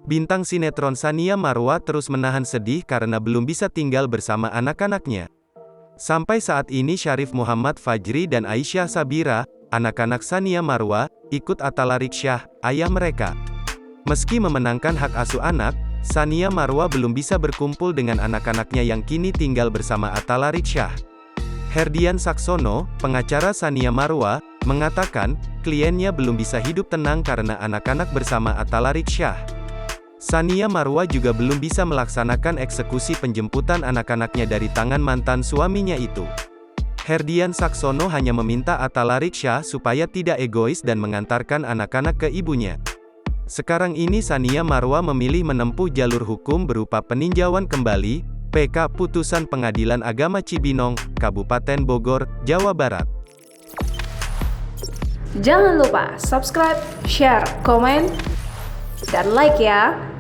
Bintang sinetron Tsania Marwa terus menahan sedih karena belum bisa tinggal bersama anak-anaknya. Sampai saat ini Syarif Muhammad Fajri dan Aisyah Sabira, anak-anak Tsania Marwa, ikut Atala Riksyah, ayah mereka. Meski memenangkan hak asuh anak, Tsania Marwa belum bisa berkumpul dengan anak-anaknya yang kini tinggal bersama Atala Riksyah. Herdian Saksono, pengacara Tsania Marwa, mengatakan, kliennya belum bisa hidup tenang karena anak-anak bersama Atala Riksyah. Tsania Marwa juga belum bisa melaksanakan eksekusi penjemputan anak-anaknya dari tangan mantan suaminya itu. Herdian Saksono hanya meminta Atala Riksyah supaya tidak egois dan mengantarkan anak-anak ke ibunya. Sekarang ini Tsania Marwa memilih menempuh jalur hukum berupa peninjauan kembali, PK Putusan Pengadilan Agama Cibinong, Kabupaten Bogor, Jawa Barat. Jangan lupa subscribe, share, komen, dan like ya.